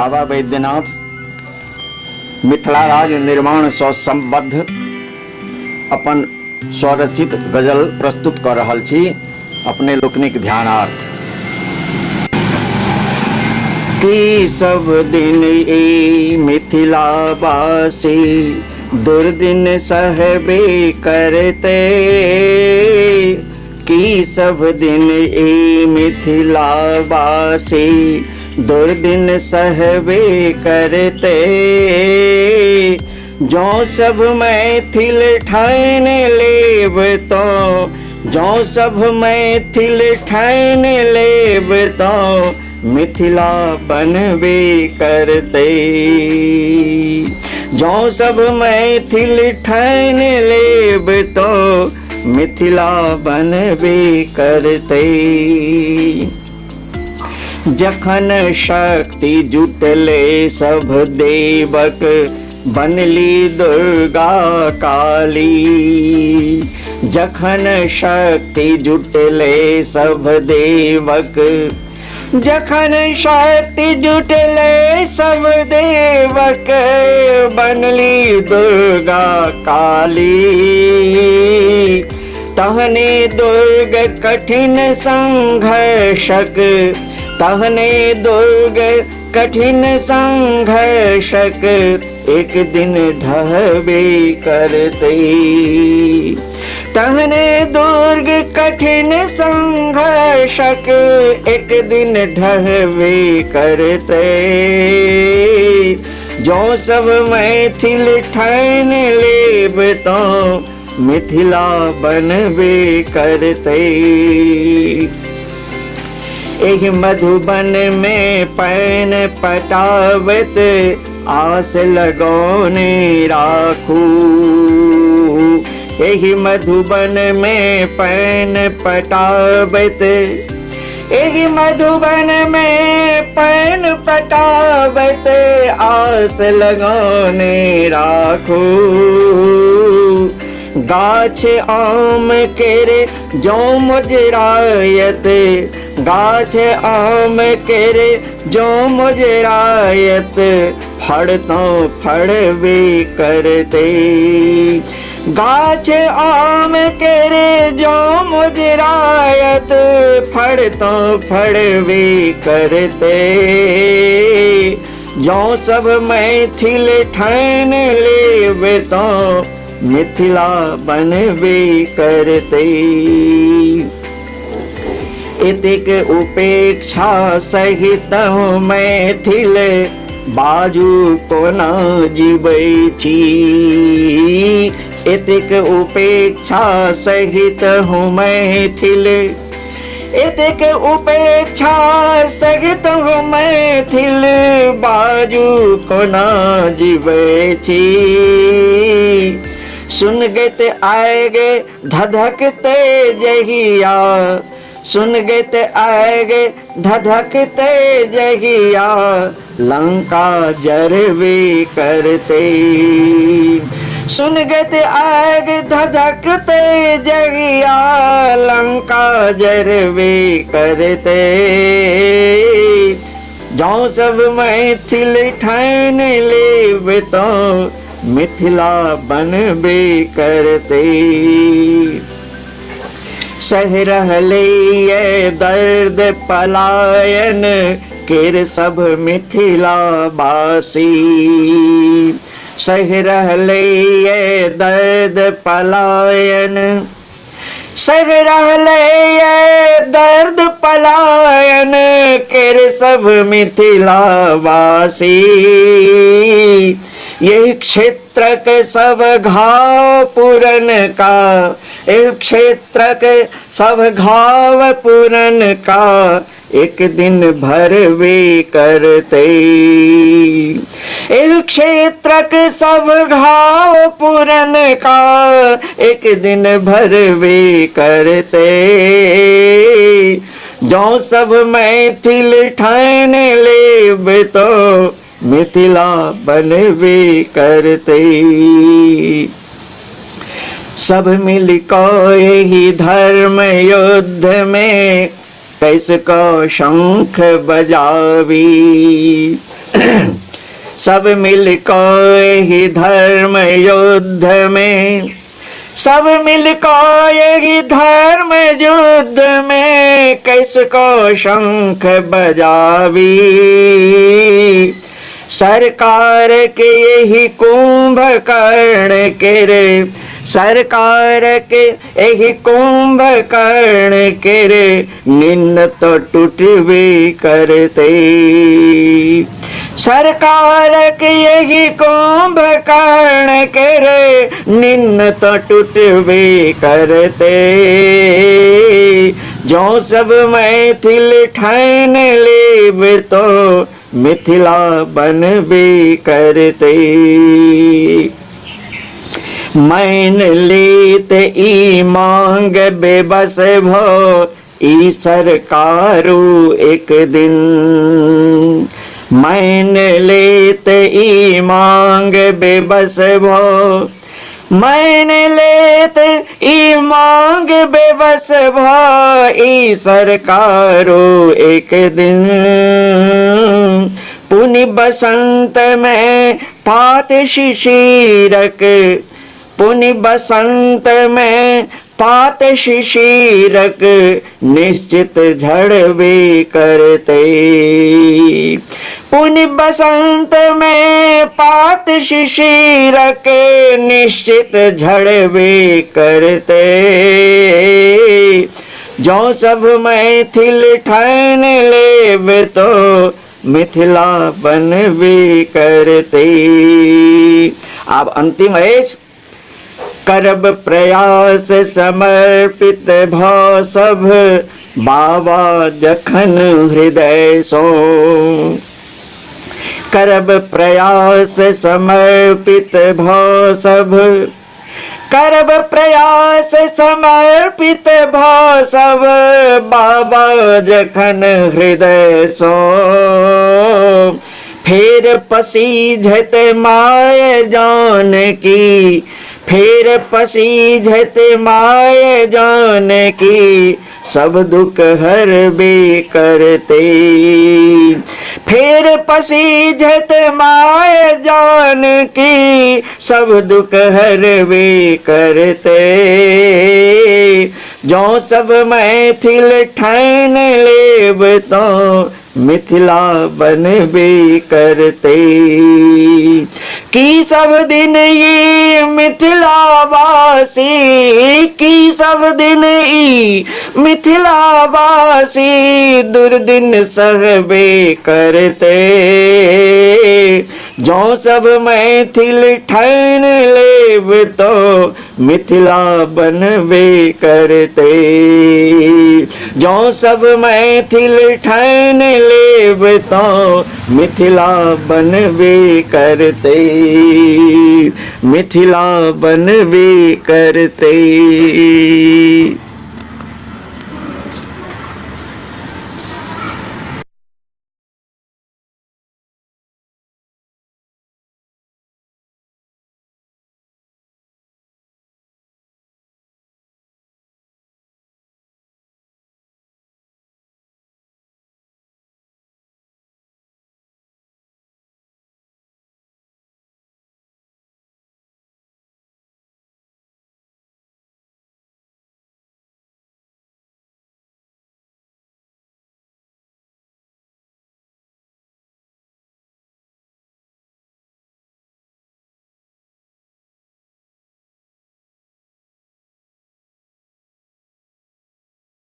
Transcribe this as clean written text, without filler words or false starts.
बाबा बैद्यनाथ मिथिला राज निर्माण सौ संबद्ध अपन स्वरचित गजल प्रस्तुत कर रहल छी अपने लोकनिक ध्यानार्थ। कि सब दिन ई मिथिला वासी दुर्दिन सहबे करते, कि सब दिन ई मिथिला वासी दुर्दिन सहबे करते। जो सब मैथिल ठान लेब तो, जो सब मैथिल ठान लेब तो मिथिला बनबे करते। जो सब मैथिल ठान लेब तो मिथिला बनबे करते। जखन शक्ति जुटले सब देवक बनली दुर्गा काली। जखन शक्ति जुटले सब देवक, जखन शक्ति जुटले सब देवक बनली दुर्गा काली। तहने दुर्ग कठिन संघर्षक, तहने दुर्ग कठिन संघर्षक एक दिन ढहबे करते। तहने दुर्ग कठिन संघर्षक एक दिन ढहबे करते। जो सब मैथिल ठान लेब तो मिथिला बनबे करते। एहि मधुबन में पैन पटावत आस लगौने राखू। एहि मधुबन में पैन पटावत, एहि मधुबन में पैन पटावत आस लगौने राखू। गाछ आम केरे जो मुजरायत, गाछ आम केरे जो मुजरायत फड़ तो फड़बे करते। गाछ आम केरे जो मुजरायत फड़ तो फड़बे करते। जो सब मैथिल ठान लेब तो मिथिला बनबे करते। एतेक उपेक्षा सहित मैथिल बाजू कोना जीबै छी। एतेक उपेक्षा सहित मैथिल, एतेक उपेक्षा सहित मैथिल बाजू कोना जीबै छी। सुनगत आएगे धधकते जहिया, सुनगत आएगे धधकते जहिया लंका जरबे करते। सुनगत आएगे धधकते जहिया लंका जरबे करते। जो सब मैथिल ठान लेब तो मिथिला बनबे करते। सह रहले ये दर्द पलायन केर सब मिथिला वासी। सह रहले ये दर्द पलायन, सह रहले ये दर्द पलायन केर सब मिथिला वासी। ये क्षेत्र के सब घाव पूरन का, एक क्षेत्र के सब घाव पूरन का एक दिन भरबे करते। एक क्षेत्र के सब घाव पूरन का एक दिन भरबे करते। जो सब मैथिल ठान लेब तो मिथिला बनबे करते। सब मिलको यही धर्म युद्ध में कैसको शंख बजावी। सब मिल कोई धर्म युद्ध में, सब मिल कोई धर्म युद्ध में, किसको शंख बजावी। सरकार के यही कुंभकर्ण के रे, सरकार के यही कुंभकर्ण के रे, निन्न तो टूटवे करते। सरकार के यही कुंभकर्ण के रे, निन्न तो टूटवे करते। जो सब मैथिल ठान लेब तो मिथिला बनबे करते। मान लेत ई मांग बेबस भो ई सरकारू एक दिन। मान लेत ई मांग बेबस भो, मान लेत ई मांग बेबस भो ई सरकारू एक दिन। पुनि बसंत में पात शिशिरक, पुनि बसंत में पात शिशिरक, निश्चित झड़वे करते। पुनि बसंत में पात शिशिरक, निश्चित झड़वे करते। जो सब मैथिल ठान लेब तो मिथिला बनबे करते। अब अंतिम है, करब प्रयास समर्पित भव सब, बाबा जखन हृदय सो। करब प्रयास समर्पित भव सब, करब प्रयास समर्पित भव सब, बाबा जखन हृदय सो। फिर पसीझत माय जान की, फिर पसीझत माय जान की, सब दुख हरबे करते। फिर पसीझत माय जान की, सब दुख हरबे करते। जो सब मैथिल ठान लेब तो मिथिला बनबे करते। की सब दिन ये मिथिला वासी, की सब दिन ई मिथिला वासी, दुर्दिन सहबे करते। जो सब मैथिल ठान लेब तो मिथिला बनबे करते। जो सब मैथिल ठान लेब तो मिथिला बनबे करते। मिथिला बनबे करते।